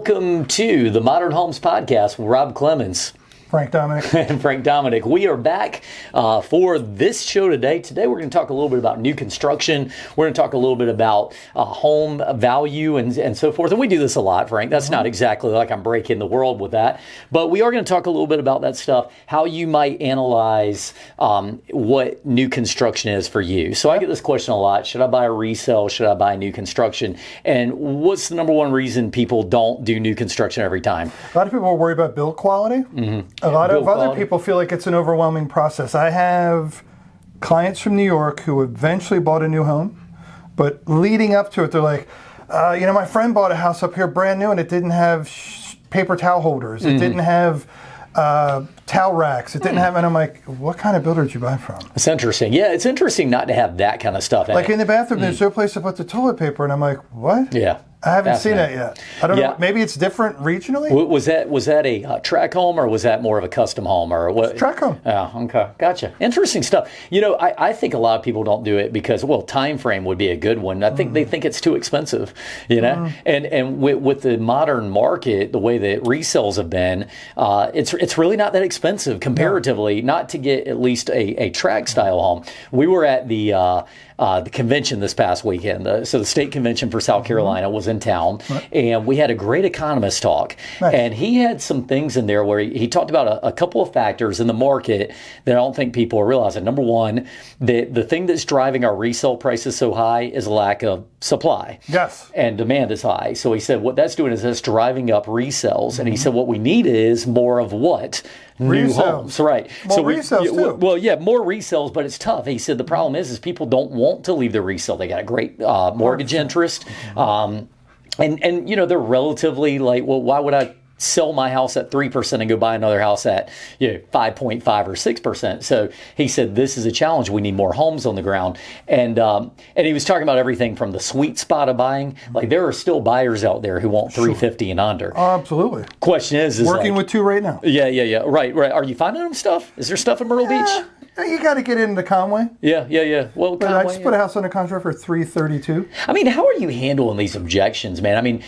Welcome to the Modern Homes Podcast with Rob Clemens. Frank Dominick. And Frank Dominick. We are back for this show today. Today we're going to talk a little bit about new construction. We're going to talk a little bit about home value and so forth. And we do this a lot, Frank. That's not exactly like I'm breaking the world with that. But we are going to talk a little bit about that stuff, how you might analyze what new construction is for you. So I get this question a lot. Should I buy a resale? Should I buy new construction? And what's the number one reason people don't do new construction every time? A lot of people are worried about build quality. A lot of other people feel like it's an overwhelming process. I have clients from New York who eventually bought a new home, but leading up to it, they're like, my friend bought a house up here brand new and it didn't have paper towel holders. It didn't have towel racks. It didn't have, and I'm like, what kind of builder did you buy from? It's interesting. Yeah, it's interesting not to have that kind of stuff. Like in the bathroom, there's no place to put the toilet paper, and I'm like, what? Yeah. I haven't seen that yet. I don't know. Maybe it's different regionally. Was that a track home, or was that more of a custom home, or what? It's track home. Yeah. Okay. Gotcha. Interesting stuff. I think a lot of people don't do it because, time frame would be a good one. I think they think it's too expensive. And with the modern market, the way that resales have been, it's really not that expensive comparatively. Not to get at least a track style home. We were at the convention this past weekend. So the state convention for South Carolina was in town, and we had a great economist talk. Nice. And he had some things in there where he talked about a couple of factors in the market that I don't think people are realizing. Number one, the thing that's driving our resale prices so high is a lack of supply. Yes. And demand is high. So he said what that's doing is that's driving up resales. And he said what we need is more of what? New homes, right? More resales too. Well, yeah, more resales, but it's tough. He said the problem is people don't want to leave their resale. They got a great mortgage interest, and they're relatively like, well, why would I sell my house at 3% and go buy another house at 5.5 or 6%? So he said this is a challenge. We need more homes on the ground, and he was talking about everything from the sweet spot of buying. Like there are still buyers out there who want 350 and under. Oh, absolutely. Question is working with two right now. Yeah. Right. Are you finding them stuff? Is there stuff in Myrtle Beach? You got to get into Conway. Yeah. Well, but Conway, I just put a house under contract for $332. I mean, how are you handling these objections, man? I mean,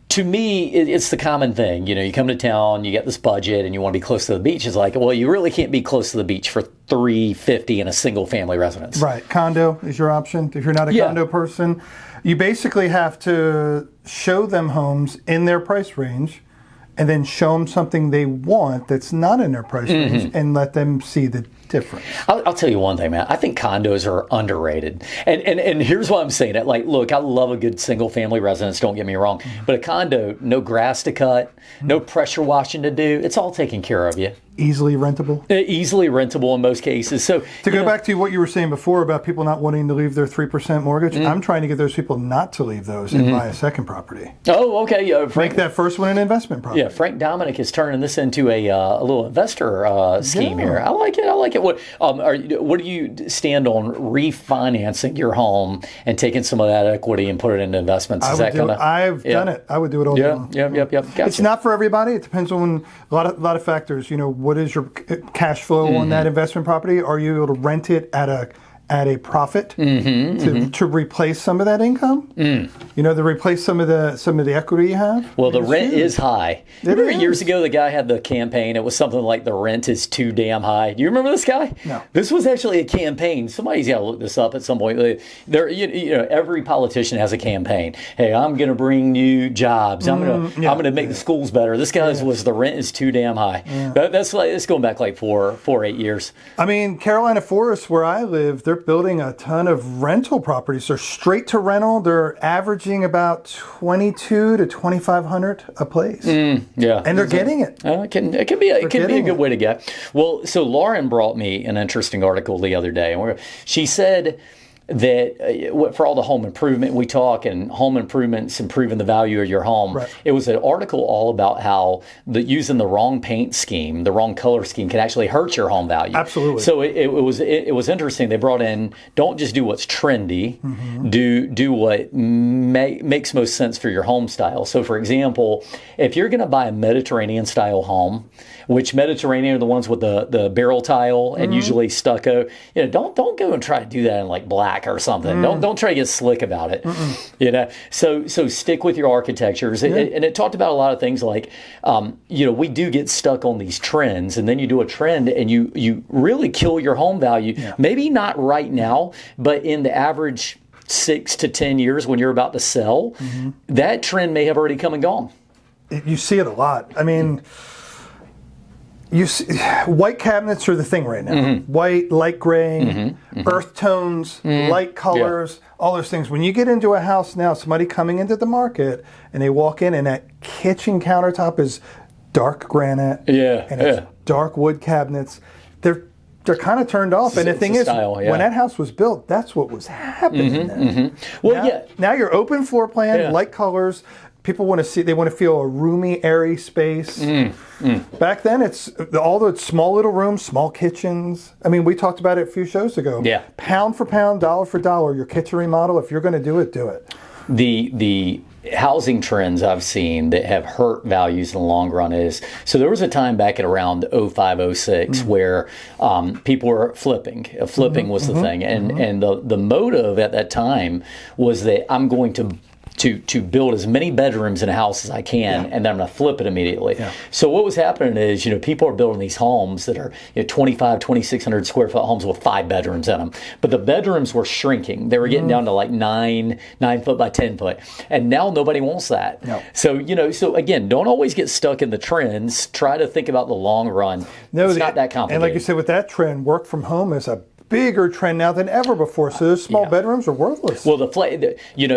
to me, it's the common thing. You come to town, you get this budget, and you want to be close to the beach. It's like, well, you really can't be close to the beach for $350 in a single family residence. Right. Condo is your option. If you're not a condo person, you basically have to show them homes in their price range, and then show them something they want that's not in their price range, and let them see the difference. I'll tell you one thing, man. I think condos are underrated. And here's why I'm saying it. Like, look, I love a good single family residence, don't get me wrong. But a condo, no grass to cut, no pressure washing to do. It's all taken care of you. Easily rentable? Easily rentable in most cases. So to go back to what you were saying before about people not wanting to leave their 3% mortgage, I'm trying to get those people not to leave those and buy a second property. Oh, okay. Make that first one an investment property. Yeah, Frank Dominick is turning this into a little investor scheme here. I like it. What do you stand on refinancing your home and taking some of that equity and put it into investments? I've done it. I would do it all day long. Yep. Gotcha. It's not for everybody. It depends on a lot of factors. What is your cash flow on that investment property? Are you able to rent it at a profit to replace some of that income? To replace some of the equity you have? Well, the rent is high. Remember years ago the guy had the campaign, it was something like the rent is too damn high. Do you remember this guy? No. This was actually a campaign. Somebody's got to look this up at some point. Every politician has a campaign. Hey, I'm going to bring new jobs. I'm going to make the schools better. This guy's was the rent is too damn high. Yeah. It's going back like 8 years. I mean, Carolina Forest, where I live, they're building a ton of rental properties. They're straight to rental. They're averaging about $2,200 to $2,500 a place. And they're getting it. It can be a good way to get. Well, so Lauren brought me an interesting article the other day, and she said that for all the home improvement we talk and home improvements improving the value of your home, it was an article all about how using the wrong paint scheme, the wrong color scheme can actually hurt your home value. Absolutely. So it was interesting. They brought in, don't just do what's trendy, do what makes most sense for your home style. So for example, if you're going to buy a Mediterranean style home, which Mediterranean are the ones with the barrel tile and usually stucco. Don't go and try to do that in like black or something. Don't try to get slick about it. So stick with your architectures. And it talked about a lot of things like, we do get stuck on these trends, and then you do a trend and you really kill your home value. Maybe not right now, but in the average 6 to 10 years when you're about to sell, that trend may have already come and gone. You see it a lot. I mean, you see, white cabinets are the thing right now. White, light gray, earth tones, light colors, all those things. When you get into a house now, somebody coming into the market and they walk in and that kitchen countertop is dark granite and it's dark wood cabinets, they're kind of turned off. And the thing is, when that house was built, that's what was happening then. Well, now you're open floor plan, light colors. People want to see, they want to feel a roomy, airy space. Back then, it's all the small little rooms, small kitchens. I mean, we talked about it a few shows ago. Pound for pound, dollar for dollar, your kitchen remodel, if you're going to do it, do it. The housing trends I've seen that have hurt values in the long run is, so there was a time back at around 05, 06 where people were flipping. Flipping was the thing. And the motive at that time was that I'm going to build as many bedrooms in a house as I can, and then I'm going to flip it immediately. So what was happening is, people are building these homes that are 25, 2,600 square foot homes with 5 bedrooms in them. But the bedrooms were shrinking. They were getting down to like 9 foot by 10 foot. And now nobody wants that. So, so again, don't always get stuck in the trends. Try to think about the long run. It's not that complicated. And like you said, with that trend, work from home is a bigger trend now than ever before. So those small bedrooms are worthless. Well,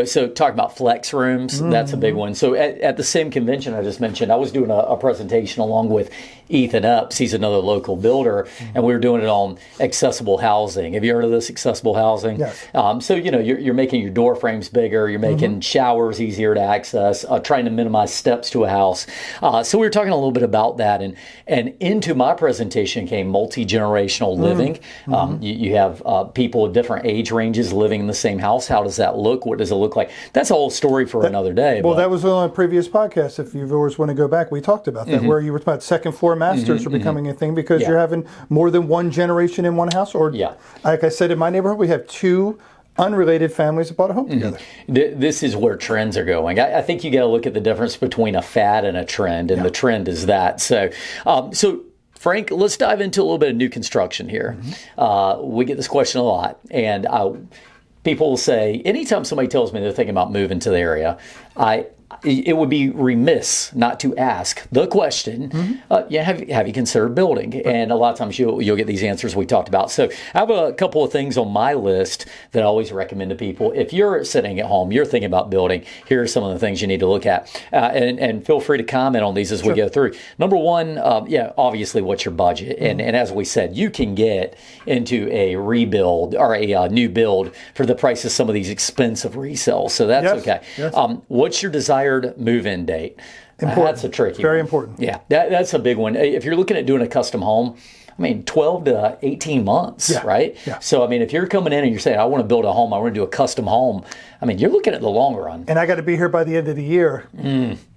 so talk about flex rooms, that's a big one. So at the same convention I just mentioned, I was doing a presentation along with Ethan Epps. He's another local builder, and we were doing it on accessible housing. Have you heard of this, accessible housing? Yes. So, you're making your door frames bigger, you're making showers easier to access, trying to minimize steps to a house. So we were talking a little bit about that, and into my presentation came multi-generational living. You have people of different age ranges living in the same house. How does that look? What does it look like? That's a whole story for another day. Well, that was on a previous podcast. If you viewers want to go back, we talked about that, where you were talking about second floor masters are becoming a thing because you're having more than one generation in one house. Or, like I said, in my neighborhood, we have 2 unrelated families that bought a home together. This is where trends are going. I think you got to look at the difference between a fad and a trend, and the trend is that. So, Frank, let's dive into a little bit of new construction here. We get this question a lot, and people will say, anytime somebody tells me they're thinking about moving to the area, it would be remiss not to ask the question, have you considered building? And a lot of times you'll get these answers we talked about. So I have a couple of things on my list that I always recommend to people. If you're sitting at home, you're thinking about building, here are some of the things you need to look at. And feel free to comment on these as we go through. Number one, obviously, what's your budget? And as we said, you can get into a rebuild or a new build for the price of some of these expensive resales. So that's okay. What's your desired move-in date? That's a tricky Very one. important. Yeah, that's a big one. If you're looking at doing a custom home, 12 to 18 months, right? So, if you're coming in and you're saying, I want to build a home, I want to do a custom home, you're looking at the long run. And I got to be here by the end of the year.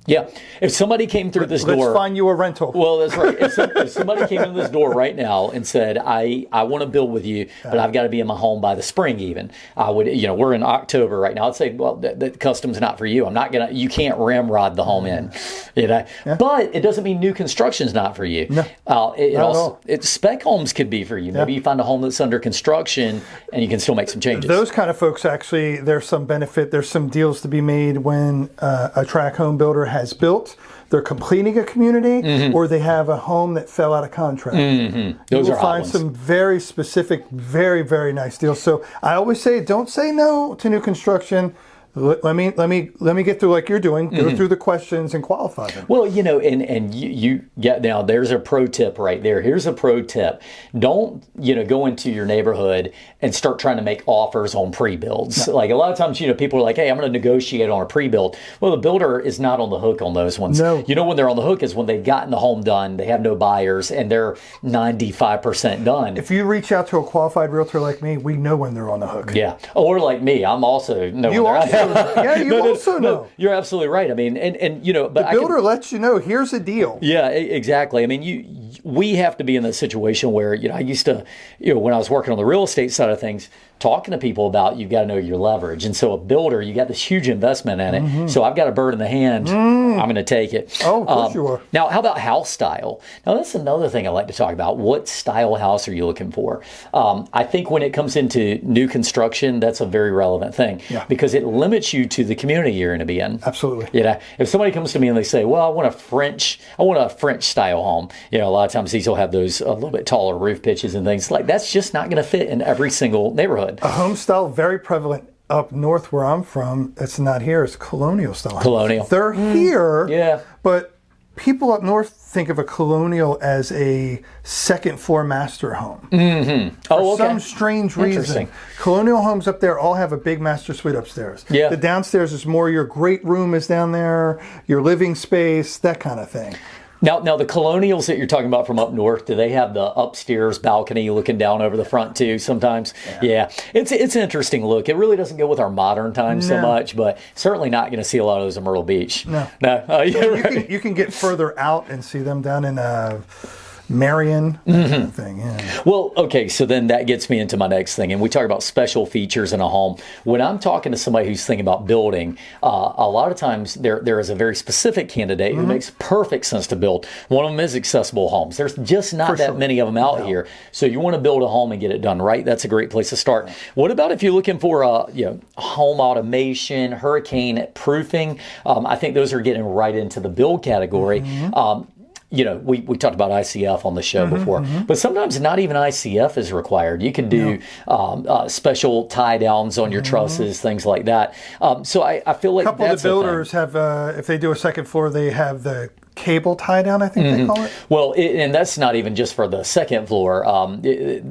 Yeah. If somebody came through this door... Let's find you a rental. Well, that's right. If somebody came in this door right now and said, I want to build with you, but I've got to be in my home by the spring even, I would, we're in October right now. I'd say, well, that custom's not for you. You can't ramrod the home in. But it doesn't mean new construction's not for you. No. Spec homes could be for you. Maybe you find a home that's under construction and you can still make some changes. Those kind of folks, actually, there's some benefit. There's some deals to be made when a tract home builder has built, they're completing a community, or they have a home that fell out of contract. Those you are will find some very specific, very, very nice deals. So I always say, don't say no to new construction. Let me get through like you're doing. Go through the questions and qualify them. Well, and you get now. There's a pro tip right there. Here's a pro tip. Don't go into your neighborhood and start trying to make offers on pre-builds. Like a lot of times, people are like, hey, I'm going to negotiate on a pre-build. Well, the builder is not on the hook on those ones. No. When they're on the hook is when they've gotten the home done, they have no buyers, and they're 95% done. If you reach out to a qualified realtor like me, we know when they're on the hook. Yeah. Or like me, I'm also know you when also you also know. No, you're absolutely right. But the builder lets you know, here's a deal. Yeah, exactly. we have to be in the situation where, I used to, when I was working on the real estate side of things, talking to people about you've got to know your leverage. And so a builder, you got this huge investment in it. So I've got a bird in the hand. I'm going to take it. Oh, of course you are. Now, how about house style? Now, that's another thing I like to talk about. What style house are you looking for? I think when it comes into new construction, that's a very relevant thing because it limits you to the community you're going to be in. Absolutely. If somebody comes to me and they say, well, I want a French style home. A lot of times these will have those a little bit taller roof pitches and things like that's just not going to fit in every single neighborhood. A home style very prevalent up north where I'm from. It's not here. It's colonial style. Colonial. They're here. But people up north think of a colonial as a second floor master home. For some strange reason. Colonial homes up there all have a big master suite upstairs. The downstairs is more your great room is down there, your living space, that kind of thing. Now the colonials that you're talking about from up north, do they have the upstairs balcony looking down over the front too sometimes? It's an interesting look. It really doesn't go with our modern times so much, but certainly not going to see a lot of those in Myrtle Beach. No. You can get further out and see them down in Marion, that kind of thing. Well, okay, so then that gets me into my next thing, and we talk about special features in a home. When I'm talking to somebody who's thinking about building, a lot of times there is a very specific candidate who makes perfect sense to build. One of them is accessible homes. There's just not that many of them out here. So you want to build a home and get it done right. That's a great place to start. What about if you're looking for home automation, hurricane proofing? I think those are getting right into the build category. We talked about ICF on the show before, but sometimes not even ICF is required. You can do special tie downs on your trusses, things like that. So I feel like a couple of the builders have, if they do a second floor, they have the cable tie down, I think they call it. Well, and that's not even just for the second floor.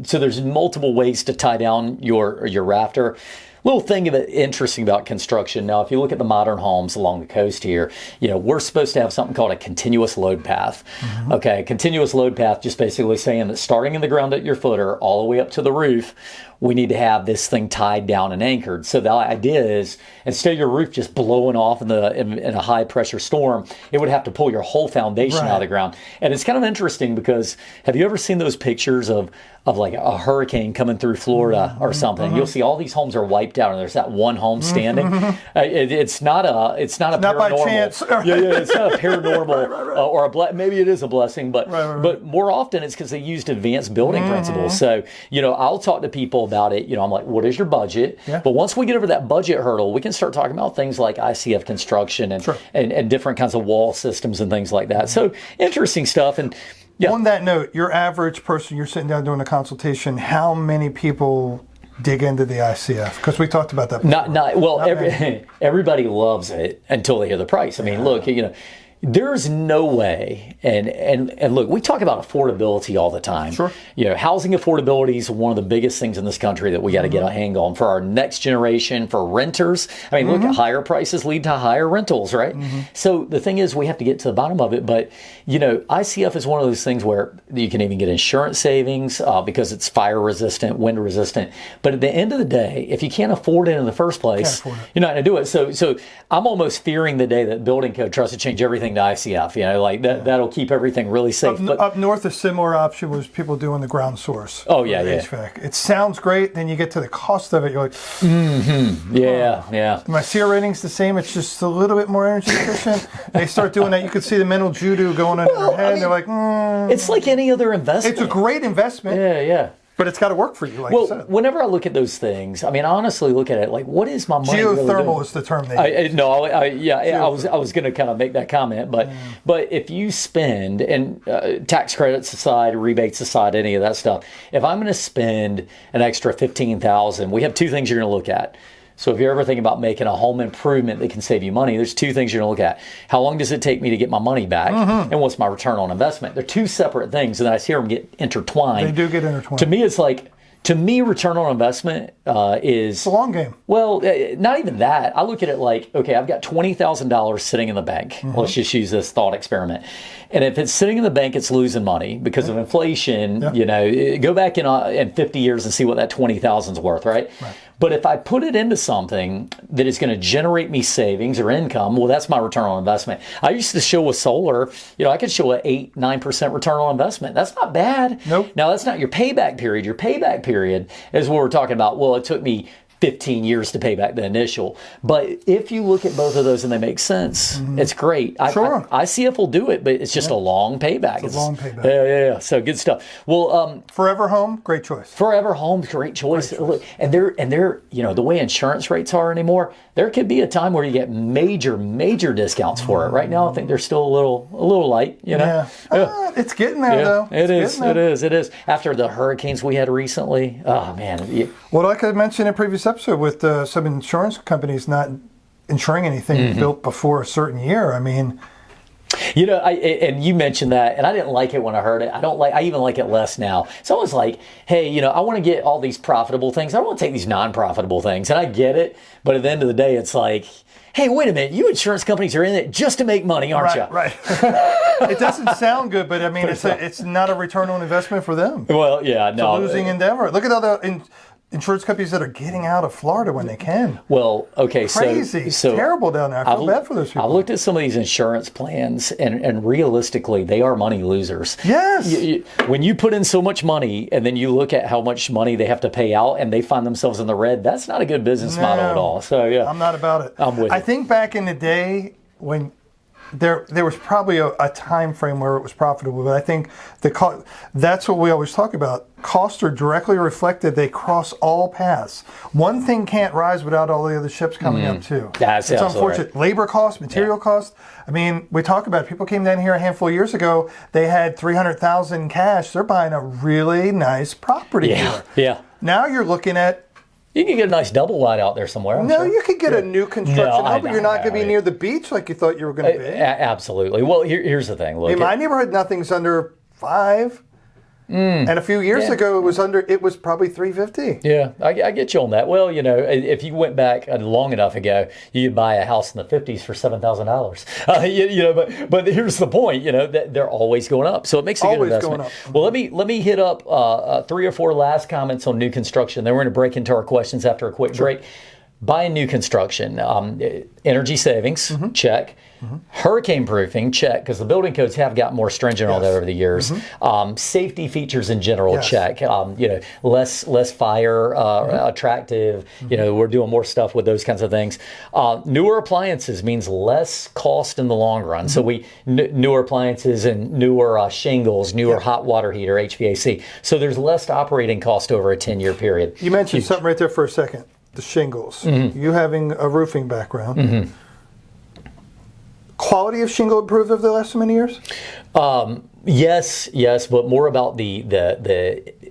So there's multiple ways to tie down your rafter. Little thing interesting about construction. Now, if you look at the modern homes along the coast here, we're supposed to have something called a continuous load path. Okay, a continuous load path just basically saying that starting in the ground at your footer all the way up to the roof, we need to have this thing tied down and anchored. So the idea is instead of your roof just blowing off in a high pressure storm, it would have to pull your whole foundation out of the ground. And it's kind of interesting because have you ever seen those pictures of like a hurricane coming through Florida or something? You'll see all these homes are wiped out and there's that one home standing. It's not a paranormal. Not by chance. It's not a paranormal or maybe it is a blessing, but more often it's because they used advanced building principles. So I'll talk to people about it. I'm like, what is your budget? But once we get over that budget hurdle, we can start talking about things like ICF construction and different kinds of wall systems and things like that. So interesting stuff. And on that note, your average person, you're sitting down doing a consultation, how many people dig into the ICF? Because we talked about that before. Everybody loves it until they hear the price. I mean, look, there's no way, and look, we talk about affordability all the time. Housing affordability is one of the biggest things in this country that we got to get a hang on for our next generation, for renters. I mean, look at higher prices lead to higher rentals, right? So the thing is, we have to get to the bottom of it. But ICF is one of those things where you can even get insurance savings because it's fire resistant, wind resistant. But at the end of the day, if you can't afford it in the first place, you're not going to do it. So I'm almost fearing the day that building code tries to change everything to ICF, that'll keep everything really safe. Up north, a similar option was people doing the ground source. HVAC. It sounds great. Then you get to the cost of it. You're like, My CR rating's the same. It's just a little bit more energy efficient. They start doing that. You could see the mental judo going into their head. They're like, It's like any other investment. It's a great investment. But it's got to work for you, like you said. Whenever I look at those things, I mean, I honestly look at it like, what is my money really geothermal doing? is the term they use. I was going to kind of make that comment, but if you spend, and tax credits aside, rebates aside, any of that stuff, if I'm going to spend an extra $15,000, we have two things you're going to look at. So if you're ever thinking about making a home improvement that can save you money, there's two things you're going to look at. How long does it take me to get my money back? And what's my return on investment? They're two separate things, and I see them get intertwined. They do get intertwined. To me, it's like, return on investment is... It's a long game. Well, not even that. I look at it like, okay, I've got $20,000 sitting in the bank. Let's just use this thought experiment. And if it's sitting in the bank, it's losing money because of inflation. Go back in 50 years and see what that $20,000 is worth, right? But if I put it into something that is going to generate me savings or income, well, that's my return on investment. I used to show with solar, I could show an 8-9% return on investment. That's not bad. Nope. Now, that's not your payback period. Your payback period is what we're talking about. Well, it took me 15 years to pay back the initial. But if you look at both of those and they make sense, it's great. Sure. ICF will do it, but it's just a long payback. It's a long payback. Yeah. So good stuff. Well, Forever Home, great choice. Forever Home, great choice. Look, and they're the way insurance rates are anymore, there could be a time where you get major discounts for it. Right now, I think they're still a little light. Yeah. It's getting there though. It is. After the hurricanes we had recently, oh man. Well, like I mentioned in a previous episode, with some insurance companies not insuring anything built before a certain year. I mean, and you mentioned that, and I didn't like it when I heard it. I even like it less now. It's always like, hey, I want to get all these profitable things. I don't want to take these non-profitable things, and I get it. But at the end of the day, it's like, hey, wait a minute, you insurance companies are in it just to make money, aren't you? Right. It doesn't sound good, but I mean, it's not a return on investment for them. Well, yeah, It's a losing endeavor. Look at all the insurance companies that are getting out of Florida when they can. Well, okay, crazy. So terrible down there. I feel bad for those people. I've looked at some of these insurance plans, and realistically, they are money losers. Yes. When you put in so much money, and then you look at how much money they have to pay out, and they find themselves in the red, that's not a good business model at all. So, yeah. I'm not about it. I'm with you. I think back in the day when there was probably a time frame where it was profitable, but I think that's what we always talk about. Costs are directly reflected. They cross all paths. One thing can't rise without all the other ships coming up too. That's it's unfortunate. Right. Labor costs, material costs. I mean, we talk about it. People came down here a handful of years ago. They had $300,000 cash. They're buying a really nice property here. Yeah. Now you're looking at. You can get a nice double wide out there somewhere. You could get a new construction home, but you're not going to be near the beach like you thought you were going to be. Absolutely. Well, here's the thing. Look, in my neighborhood, nothing's under 5. And a few years ago, it was probably 350. Yeah, I get you on that. Well, if you went back long enough ago, you could buy a house in the 50s for $7,000. But here's the point. That they're always going up, so it makes a good investment. Going up. Well, let me hit up 3 or 4 last comments on new construction. Then we're going to break into our questions after a quick break. Buying new construction, energy savings, check. Hurricane proofing, check, because the building codes have gotten more stringent on that over the years. Safety features in general, check. Less fire attractive. We're doing more stuff with those kinds of things. Newer appliances means less cost in the long run. So newer appliances and newer shingles, newer hot water heater, HVAC. So there's less operating cost over a 10-year period. You mentioned something right there for a second. The shingles. You having a roofing background. Quality of shingle improved over the last so many years? Yes, but more about the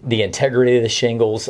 integrity of the shingles.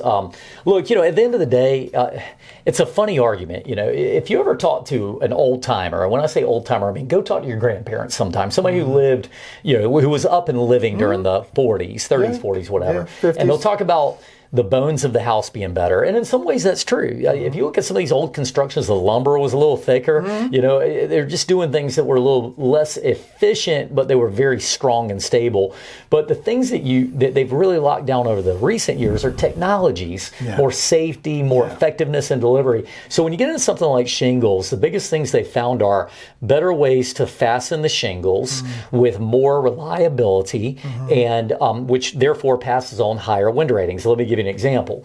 Look, at the end of the day, it's a funny argument. If you ever talk to an old timer, and when I say old timer, I mean go talk to your grandparents sometime. Somebody who lived, who was up and living during the 40s, 30s, 40s, whatever, 50s. And they'll talk about the bones of the house being better. And in some ways that's true. If you look at some of these old constructions, the lumber was a little thicker. They're just doing things that were a little less efficient, but they were very strong and stable. But the things that they've really locked down over the recent years are technologies, more safety, more effectiveness in delivery. So when you get into something like shingles, the biggest things they found are better ways to fasten the shingles with more reliability, and which therefore passes on higher wind ratings. So let me give you an example.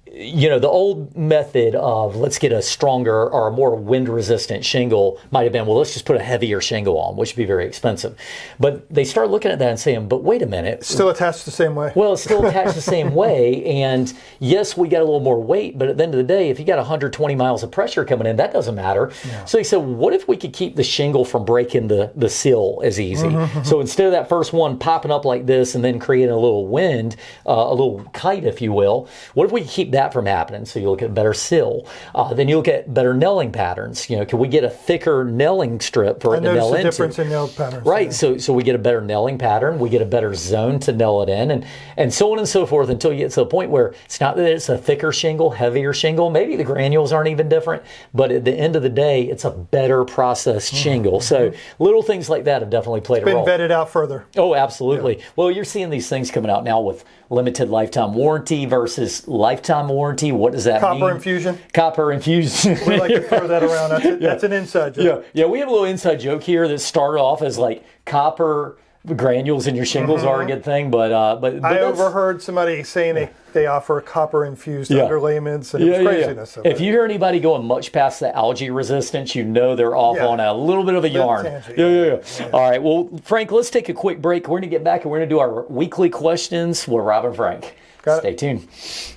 The old method of let's get a stronger or a more wind-resistant shingle might have been, well, let's just put a heavier shingle on, which would be very expensive. But they start looking at that and saying, but wait a minute. It's still attached the same way. Well, it's still attached the same way. And yes, we got a little more weight, but at the end of the day, if you got 120 miles of pressure coming in, that doesn't matter. So they said, what if we could keep the shingle from breaking the seal as easy? So instead of that first one popping up like this and then creating a little wind, a little kite, if you will, what if we could keep that from happening? So you look at better sill. Then you look at better nailing patterns. Can we get a thicker nailing strip for it to nail into? I noticed the difference in nail patterns. Right. So we get a better nailing pattern. We get a better zone to nail it in, and so on and so forth until you get to the point where it's not that it's a thicker shingle, heavier shingle. Maybe the granules aren't even different, but at the end of the day, it's a better processed shingle. So little things like that have definitely played a role. Been vetted out further. Oh, absolutely. Well, you're seeing these things coming out now with limited lifetime warranty versus lifetime warranty. What does that mean? Copper infusion. Copper infusion. We like to throw that around. That's an inside joke. Yeah, we have a little inside joke here that started off as like copper granules in your shingles are a good thing, but I overheard somebody saying they offer copper infused underlayments, and it was craziness. If you hear anybody going much past the algae resistance, you know they're off on a little bit of a yarn. Yeah. All right, well, Frank, let's take a quick break. We're going to get back and we're going to do our weekly questions with Rob and Frank. Stay tuned.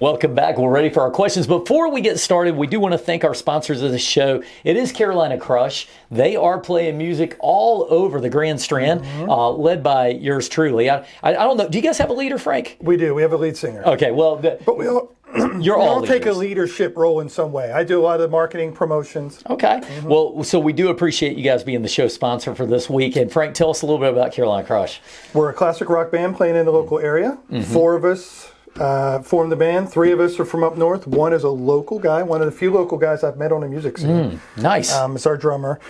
Welcome back. We're ready for our questions. Before we get started, we do want to thank our sponsors of the show. It is Carolina Crush. They are playing music all over the Grand Strand, led by yours truly. I don't know. Do you guys have a leader, Frank? We do. We have a lead singer. Okay, well, but we all take a leadership role in some way. I do a lot of the marketing promotions. Okay. Well, so we do appreciate you guys being the show sponsor for this week. And Frank, tell us a little bit about Carolina Crush. We're a classic rock band playing in the local area. 4 of us formed the band. 3 of us are from up north. 1 is a local guy, one of the few local guys I've met on a music scene. Nice. It's our drummer.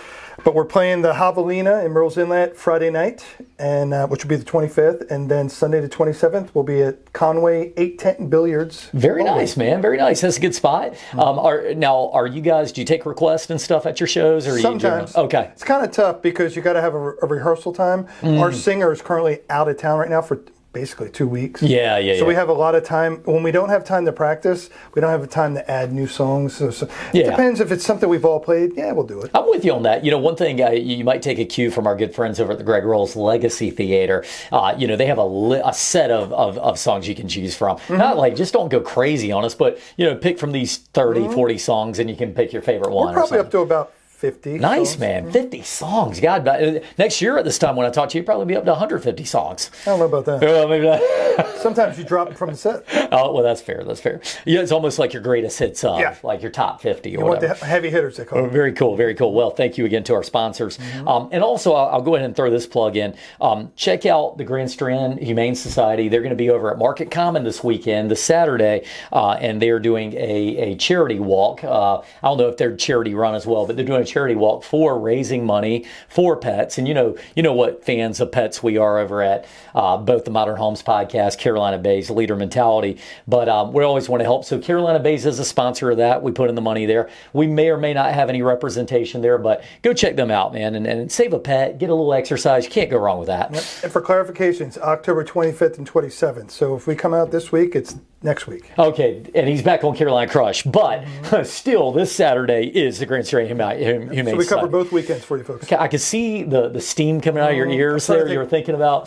But we're playing the Javelina in Murrells Inlet Friday night, and which will be the 25th, and then Sunday the 27th we'll be at Conway 810 Billiards. Very nice, man. Very nice. That's a good spot. Are you guys? Do you take requests and stuff at your shows, or sometimes? Okay. It's kind of tough because you got to have a rehearsal time. Our singer is currently out of town right now for basically 2 weeks. So we have a lot of time. When we don't have time to practice, we don't have time to add new songs. So it depends if it's something we've all played. Yeah, we'll do it. I'm with you on that. One thing you might take a cue from our good friends over at the Greg Rolls Legacy Theater. They have a set of songs you can choose from. Not like, just don't go crazy on us, but, pick from these 30, 40 songs and you can pick your favorite one. We're probably up to about 50 Nice, songs. Man. 50 songs. God, next year at this time when I talk to you, probably be up to 150 songs. I don't know about that. Maybe not. Sometimes you drop from the set. Oh, well, that's fair. Yeah, it's almost like your greatest hits of, like your top 50 or whatever. Want the heavy hitters, they call them. Very cool, very cool. Well, thank you again to our sponsors. And also, I'll go ahead and throw this plug in. Check out the Grand Strand Humane Society. They're going to be over at Market Common this weekend, this Saturday, and they're doing a charity walk. I don't know if they're charity run as well, but they're doing a charity walk for raising money for pets. And you know what fans of pets we are over at both the Modern Homes Podcast, Carolina Bays, Leader Mentality. But we always want to help. So Carolina Bays is a sponsor of that. We put in the money there. We may or may not have any representation there, but go check them out, man, and save a pet, get a little exercise. You can't go wrong with that. Yep. And for clarifications, October 25th and 27th. So if we come out this week, it's next week. Okay, and he's back on Carolina Crush, but still, this Saturday is the Grand Strand Humane So we cover both weekends for you folks. Okay, I can see the steam coming out of your ears there. You were thinking about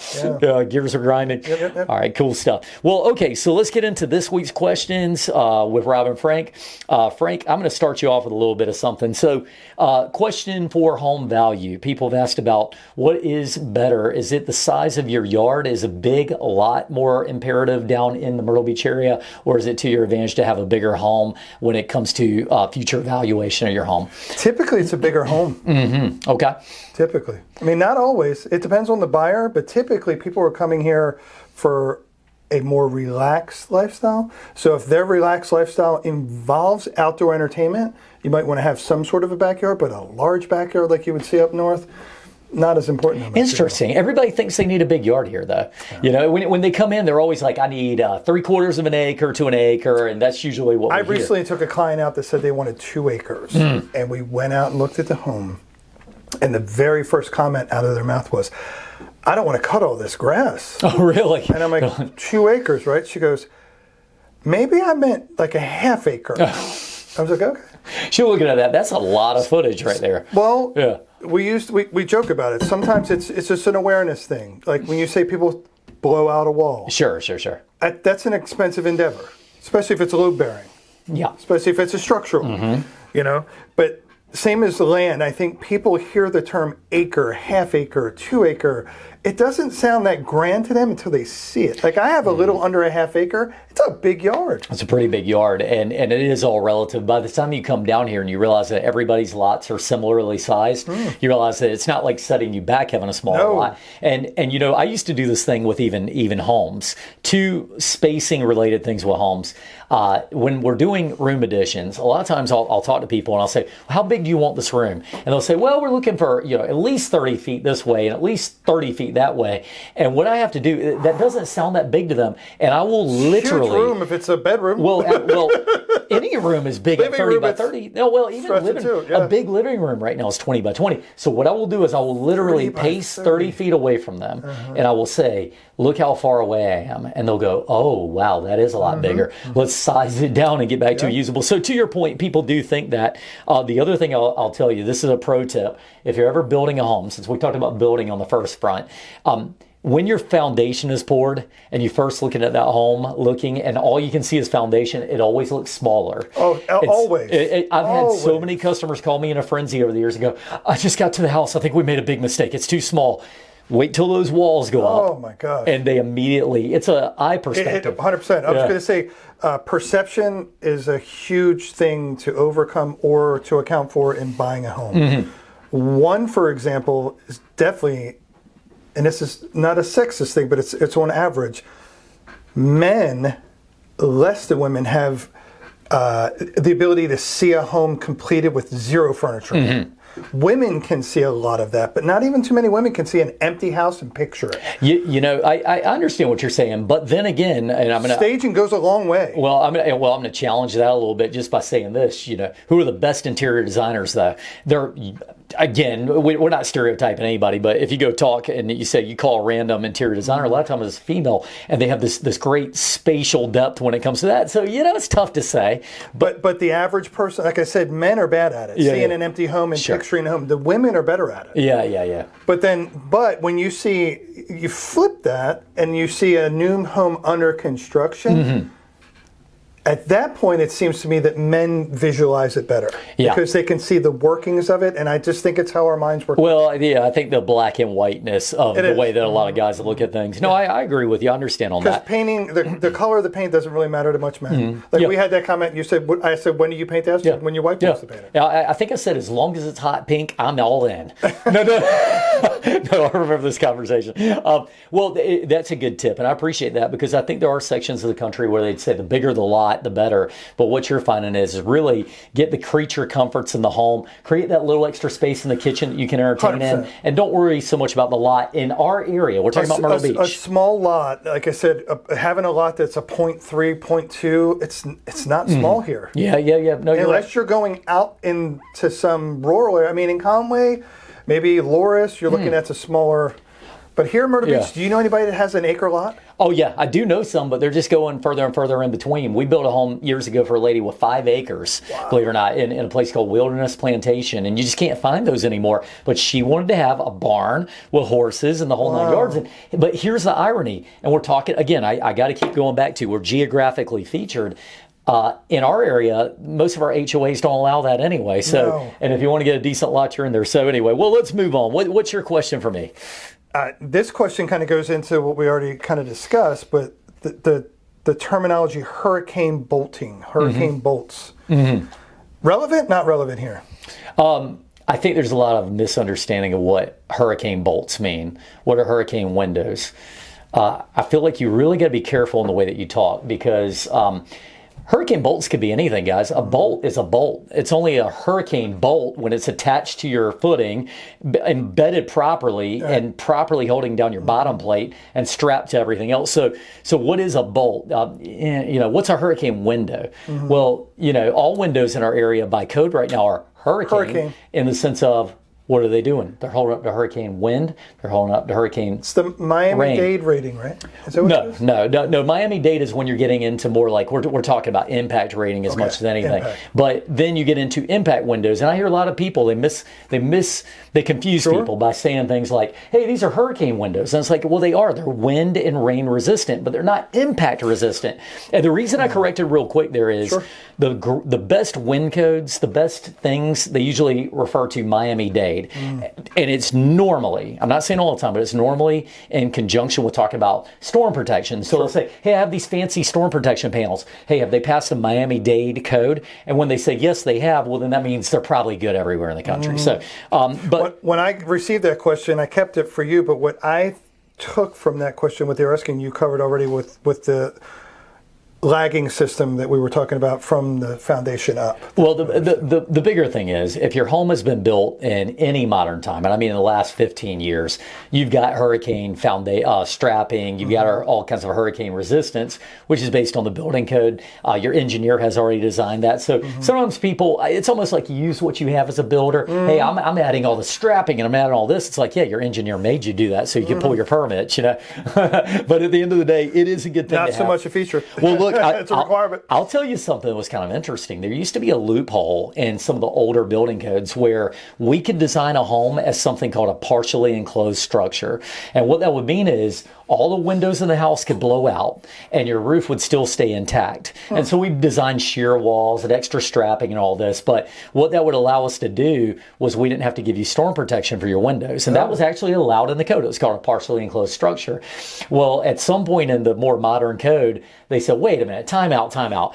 gears are grinding. Yep. All right, cool stuff. Well, okay, so let's get into this week's questions with Rob and Frank. Frank, I'm going to start you off with a little bit of something. So, question for home value. People have asked about what is better. Is it the size of your yard? Is a big lot more imperative down in the Myrtle Beach area? Or is it to your advantage to have a bigger home when it comes to future valuation of your home? Typically, it's a bigger home. Okay. Typically. I mean, not always. It depends on the buyer, but typically people are coming here for a more relaxed lifestyle. So if their relaxed lifestyle involves outdoor entertainment, you might want to have some sort of a backyard, but a large backyard like you would see up north, not as important. Interesting. Everybody thinks they need a big yard here, though. Yeah. When they come in, they're always like, I need 3/4 of an acre to an acre, and that's usually what we hear. I recently took a client out that said they wanted 2 acres, and we went out and looked at the home, and the very first comment out of their mouth was, I don't want to cut all this grass. Oh, really? And I'm like, 2 acres, right? She goes, maybe I meant like a half acre. I was like, okay. She's looking at that. That's a lot of footage right there. Well, yeah. We joke about it. Sometimes it's just an awareness thing. Like when you say people blow out a wall. Sure. That's an expensive endeavor, especially if it's load bearing. Yeah. Especially if it's a structural. But same as the land. I think people hear the term acre, half acre, 2 acre. It doesn't sound that grand to them until they see it. Like I have a little under a half acre. It's a big yard. It's a pretty big yard, and it is all relative. By the time you come down here and you realize that everybody's lots are similarly sized, you realize that it's not like setting you back having a smaller lot. And I used to do this thing with even homes. 2 spacing related things with homes. When we're doing room additions, a lot of times I'll talk to people and I'll say, how big do you want this room? And they'll say, well, we're looking for at least 30 feet this way and at least 30 feet think that way. And what I have to do, that doesn't sound that big to them. And I will literally... Huge room if it's a bedroom. Well, any room is big at 30 by 30. No, well, even a big living room right now is 20 by 20. So what I will do is I will literally pace 30 feet away from them, and I will say, look how far away I am. And they'll go, oh, wow, that is a lot bigger. Let's size it down and get back to usable. So to your point, people do think that. The other thing I'll tell you, this is a pro tip. If you're ever building a home, since we talked about building on the first front, when your foundation is poured and you first looking at that home, and all you can see is foundation, it always looks smaller. Oh, always. I've had so many customers call me in a frenzy over the years and go, I just got to the house. I think we made a big mistake. It's too small. Wait till those walls go up. Oh, my gosh. And they immediately, it's an eye perspective. 100%. I was going to say, perception is a huge thing to overcome or to account for in buying a home. One, for example, is definitely... and this is not a sexist thing, but it's on average. Men, less than women, have the ability to see a home completed with zero furniture. Women can see a lot of that, but not even too many women can see an empty house and picture it. You know, I understand what you're saying, but then again, and I'm gonna staging goes a long way. Well, I'm gonna challenge that a little bit just by saying this. You know, who are the best interior designers though? They're again, we're not stereotyping anybody, but if you go talk and you call a random interior designer, a lot of times it's female, and they have this great spatial depth when it comes to that. So you know, it's tough to say. But the average person, like I said, men are bad at it. Seeing an empty home and picturing a home. The women are better at it. Yeah. But when you flip that and you see a new home under construction. At that point, it seems to me that men visualize it better because they can see the workings of it, and I just think it's how our minds work. Well, yeah, I think the black and whiteness of the way that a lot of guys look at things. No, I agree with you. I understand on that. Because painting, the color of the paint doesn't really matter to much men. We had that comment. You said, I said, when do you paint the house? When your wife wants to paint it. Yeah, I think I said, as long as it's hot pink, I'm all in. No, I remember this conversation. Well, that's a good tip, and I appreciate that because I think there are sections of the country where they'd say the bigger the lot, the better. But what you're finding is really get the creature comforts in the home, create that little extra space in the kitchen that you can entertain 100%. In, and don't worry so much about the lot. In our area, we're talking about Myrtle Beach. A small lot, like I said, having a lot that's a 0.3, 0.2, it's not small here. Yeah. No, unless you're going out into some rural area. I mean, in Conway, maybe Loris, you're looking at a smaller. But here in Myrtle Beach, do you know anybody that has an acre lot? Oh, yeah, I do know some, but they're just going further and further in between. We built a home years ago for a lady with 5 acres, believe it or not, in a place called Wilderness Plantation, and you just can't find those anymore. But she wanted to have a barn with horses and the whole 9 yards. But here's the irony, and we're talking, again, I got to keep going back to, we're geographically featured. In our area, most of our HOAs don't allow that anyway. So, and if you want to get a decent lot, you're in there. So anyway, well, let's move on. What's your question for me? This question kind of goes into what we already kind of discussed, but the terminology hurricane bolting, hurricane bolts. Relevant, not relevant here? I think there's a lot of misunderstanding of what hurricane bolts mean. What are hurricane windows? I feel like you really got to be careful in the way that you talk because hurricane bolts could be anything, guys. A bolt is a bolt. It's only a hurricane bolt when it's attached to your footing, embedded properly, and properly holding down your bottom plate and strapped to everything else. So what is a bolt? What's a hurricane window? Well, all windows in our area by code right now are hurricane. In the sense of, what are they doing? They're holding up to hurricane wind. They're holding up to hurricane It's the Miami-Dade rating, right? Is that what it is? No. Miami-Dade is when you're getting into more like, we're talking about impact rating as much as anything. Impact. But then you get into impact windows. And I hear a lot of people, they confuse people by saying things like, hey, these are hurricane windows. And it's like, well, they are. They're wind and rain resistant, but they're not impact resistant. And the reason I corrected real quick there is the best wind codes, the best things, they usually refer to Miami-Dade. And it's normally, I'm not saying all the time, but it's normally in conjunction with talking about storm protection. So they'll say, hey, I have these fancy storm protection panels. Hey, have they passed the Miami-Dade code? And when they say, yes, they have, well, then that means they're probably good everywhere in the country. So, but when I received that question, I kept it for you. But what I took from that question, what they were asking, you covered already with the lagging system that we were talking about from the foundation up. Well, the bigger thing is, if your home has been built in any modern time, and I mean in the last 15 years, you've got hurricane strapping, you've got all kinds of hurricane resistance, which is based on the building code. Your engineer has already designed that. So sometimes people, it's almost like you use what you have as a builder. Hey, I'm adding all the strapping and I'm adding all this. It's like, yeah, your engineer made you do that so you can pull your permits, you know. But at the end of the day, it is a good thing. Not so much a feature. Well, look, it's a requirement. I'll tell you something that was kind of interesting. There used to be a loophole in some of the older building codes where we could design a home as something called a partially enclosed structure. And what that would mean is all the windows in the house could blow out and your roof would still stay intact. And so we designed shear walls and extra strapping and all this. But what that would allow us to do was we didn't have to give you storm protection for your windows. And that was actually allowed in the code. It was called a partially enclosed structure. Well, at some point in the more modern code, they said, wait a minute, time out.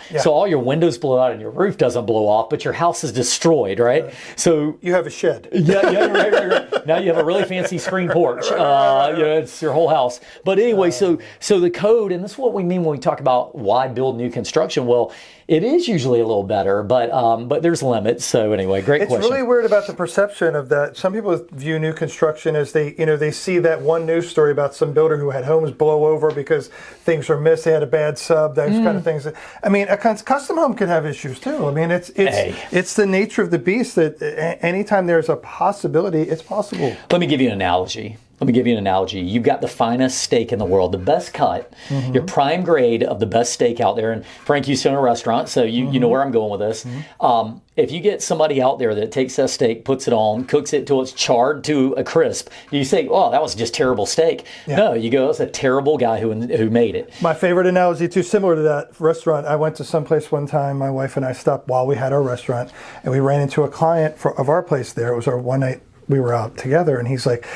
Yeah. So all your windows blow out and your roof doesn't blow off, but your house is destroyed, right? So you have a shed. Yeah, right. Now you have a really fancy screen porch. It's your whole house. But anyway, so the code, and this is what we mean when we talk about why build new construction. Well, it is usually a little better, but there's limits. So anyway, great question. It's really weird about the perception of that. Some people view new construction as they see that one news story about some builder who had homes blow over because things were missed. They had a bad sub, those kind of things. I mean, a custom home could have issues too. I mean, it's the nature of the beast that anytime there's a possibility, it's possible. Let me give you an analogy. You've got the finest steak in the world, the best cut, your prime grade of the best steak out there. And Frank used to own a restaurant, so you know where I'm going with this. If you get somebody out there that takes that steak, puts it on, cooks it till it's charred to a crisp, you say, oh, that was just terrible steak. Yeah. No, you go, that's a terrible guy who made it. My favorite analogy, too, similar to that restaurant, I went to some place one time, my wife and I stopped while we had our restaurant, and we ran into a client of our place there. It was our one night we were out together, and he's like,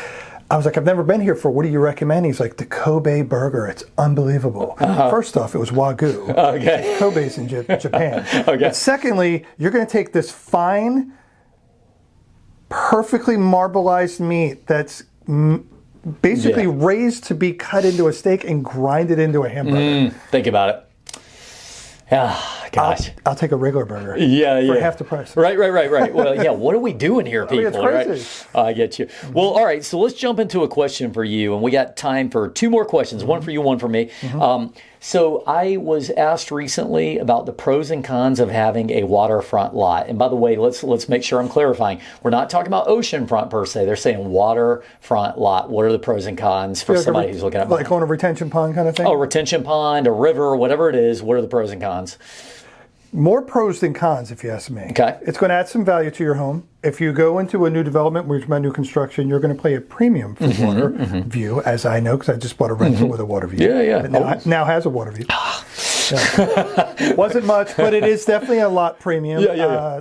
I was like, I've never been here for, what do you recommend? He's like, the Kobe burger. It's unbelievable. First off, it was Wagyu. Okay. Kobe's in Japan. Okay. But secondly, you're going to take this fine, perfectly marbleized meat that's basically raised to be cut into a steak and grind it into a hamburger. Think about it. Yeah, gosh. I'll take a regular burger. For half the price. Right. Well, yeah, what are we doing here, people? It's crazy. Right? I get you. Well, all right, so let's jump into a question for you. And we got time for two more questions, one for you, one for me. So I was asked recently about the pros and cons of having a waterfront lot. And by the way, let's make sure I'm clarifying. We're not talking about oceanfront per se. They're saying waterfront lot. What are the pros and cons for somebody who's looking at like on a retention pond kind of thing? Oh, retention pond, a river, whatever it is. What are the pros and cons? More pros than cons, if you ask me. Okay. It's going to add some value to your home. If you go into a new development, which is my new construction, you're going to pay a premium for water view, as I know, because I just bought a rental with a water view. Yeah. That now has a water view. Wasn't much, but it is definitely a lot premium.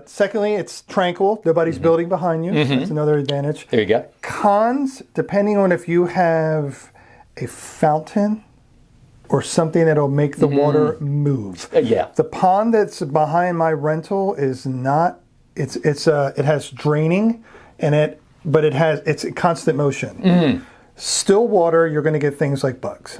Secondly, it's tranquil. Nobody's building behind you. That's another advantage. There you go. Cons, depending on if you have a fountain or something that'll make the water move. The pond that's behind my rental is not. It has draining in it, but it's constant motion. Still water, you're going to get things like bugs.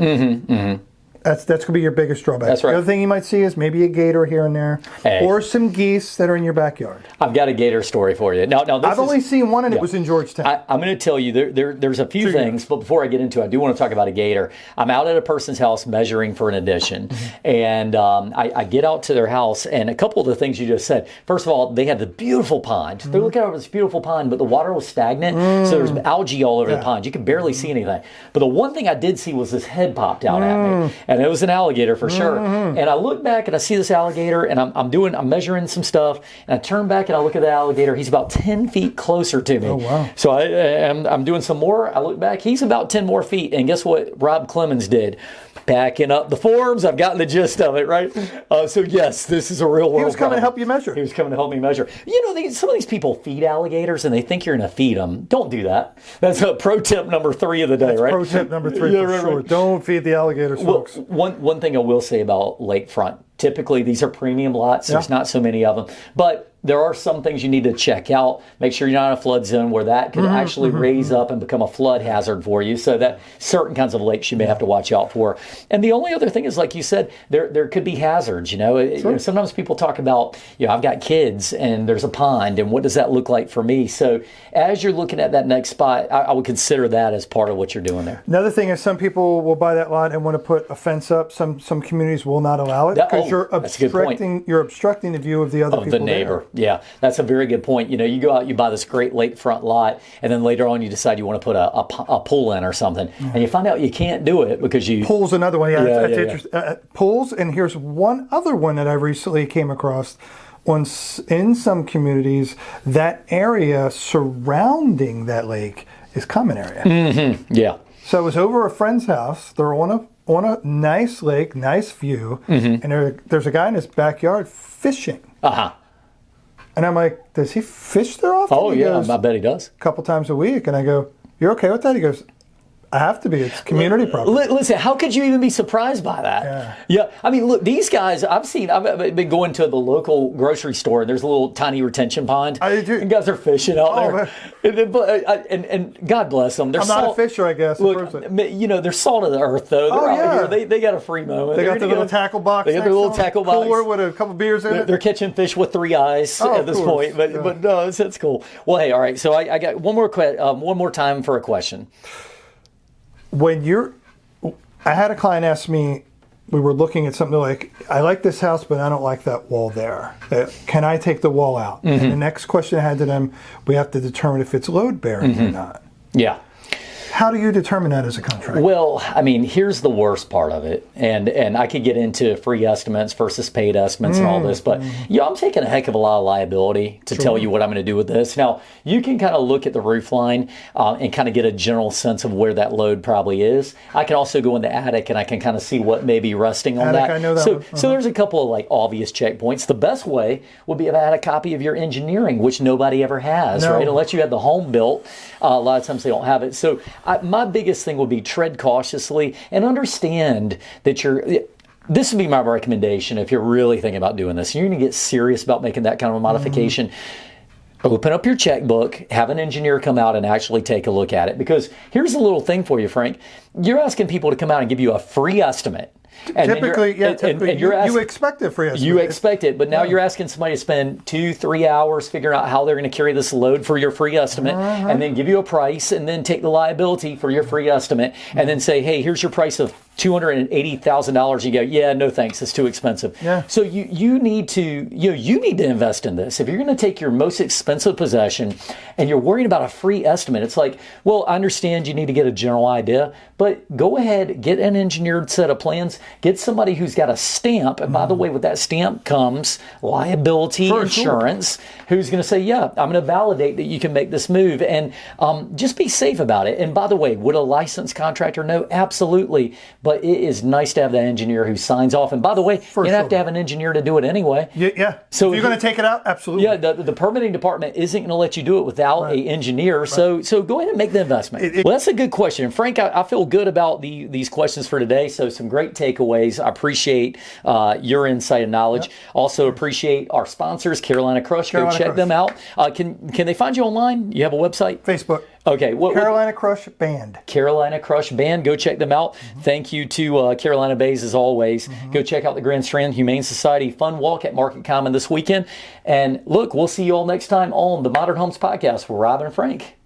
That's going to be your biggest drawback. That's right. The other thing you might see is maybe a gator here and there, or some geese that are in your backyard. I've got a gator story for you. Now I've only seen one, and it was in Georgetown. I'm going to tell you, there's a few things, but before I get into it, I do want to talk about a gator. I'm out at a person's house measuring for an addition, and I get out to their house, and a couple of the things you just said. First of all, they had the beautiful pond. They're looking over this beautiful pond, but the water was stagnant, so there's algae all over the pond. You could barely see anything. But the one thing I did see was this head popped out at me. And it was an alligator for sure. And I look back and I see this alligator, and I'm measuring some stuff, and I turn back and I look at the alligator. He's about 10 feet closer to me. Oh, wow. So I'm doing some more. I look back. He's about 10 more feet. And guess what Rob Clemens did? Backing up the forms. I've gotten the gist of it, right? So yes, this is a real world He was coming problem. to help you measure. He was coming to help me measure. You know, some of these people feed alligators and they think you're going to feed them. Don't do that. That's a pro tip number 3 of the day, right? Pro tip number 3 for sure. Right. Don't feed the alligators, folks. One thing I will say about lakefront, typically these are premium lots. There's not so many of them. But there are some things you need to check out. Make sure you're not in a flood zone where that could actually raise up and become a flood hazard for you. So that certain kinds of lakes you may have to watch out for. And the only other thing is, like you said, there could be hazards. You know, sometimes people talk about, I've got kids and there's a pond, and what does that look like for me? So as you're looking at that next spot, I would consider that as part of what you're doing there. Another thing is, some people will buy that lot and want to put a fence up. Some communities will not allow it because you're obstructing the view of the other people, the neighbor. There. Yeah, that's a very good point. You go out, you buy this great lakefront lot, and then later on you decide you want to put a pool in or something, and you find out you can't do it because you... Pool's another one. That's interesting. Pools, and here's one other one that I recently came across. In some communities, that area surrounding that lake is common area. Mm-hmm. Yeah. So I was over a friend's house. They're on a nice lake, nice view, and there's a guy in his backyard fishing. Uh-huh. And I'm like, does he fish there often? Oh, yeah, I bet he does. A couple times a week. And I go, you're okay with that? He goes, I have to be. It's community property. Listen, how could you even be surprised by that? Yeah. I mean, look, these guys, I've been going to the local grocery store, and there's a little tiny retention pond. I do. And guys are fishing out there. And God bless them. I'm not a fisher, I guess. Look, they're salt of the earth, though. They're out here. They got a free moment. They got the little tackle box. They got their little tackle box. Cooler with a couple beers in it. They're catching fish with 3 eyes at this point. But no, it's cool. Well, hey, all right. So I got one more time for a question. I had a client ask me, we were looking at something like, I like this house, but I don't like that wall there. Can I take the wall out? And the next question I had to them, we have to determine if it's load bearing or not. Yeah. How do you determine that as a contractor? Well, I mean, here's the worst part of it, and I could get into free estimates versus paid estimates and all this, but I'm taking a heck of a lot of liability to tell you what I'm going to do with this. Now, you can kind of look at the roof line and kind of get a general sense of where that load probably is. I can also go in the attic and I can kind of see what may be resting on that. I know that one. So there's a couple of like obvious checkpoints. The best way would be if I had a copy of your engineering, which nobody ever has, right? Unless you had the home built, a lot of times they don't have it. So my biggest thing would be tread cautiously and understand that this would be my recommendation if you're really thinking about doing this. You're going to get serious about making that kind of a modification. Open up your checkbook, have an engineer come out and actually take a look at it. Because here's a little thing for you, Frank. You're asking people to come out and give you a free estimate. And typically, you expect it free estimate. You expect it, but now you're asking somebody to spend 2-3 hours figuring out how they're going to carry this load for your free estimate, and then give you a price, and then take the liability for your free estimate, and then say, hey, here's your price of $280,000. You go, yeah, no thanks, it's too expensive. Yeah. So you need to invest in this. If you're going to take your most expensive possession and you're worried about a free estimate, it's like, well, I understand you need to get a general idea, but go ahead, get an engineered set of plans, get somebody who's got a stamp, and by the way, with that stamp comes liability insurance, who's going to say, yeah, I'm going to validate that you can make this move, and just be safe about it. And by the way, would a licensed contractor know? Absolutely. But it is nice to have that engineer who signs off. And by the way, you have to have an engineer to do it anyway. Yeah. So if you're going to take it out, absolutely. Yeah, the permitting department isn't going to let you do it without an engineer. So go ahead and make the investment. Well, that's a good question. And Frank, I feel good about these questions for today. So some great takeaways. I appreciate your insight and knowledge. Yep. Also appreciate our sponsors, Carolina Crush. Go check them out. Can they find you online? You have a website? Facebook. Okay. Carolina Crush Band. Carolina Crush Band. Go check them out. Thank you to Carolina Bays as always. Go check out the Grand Strand Humane Society Fun Walk at Market Common this weekend. And look, we'll see you all next time on the Modern Homes Podcast with Rob and Frank.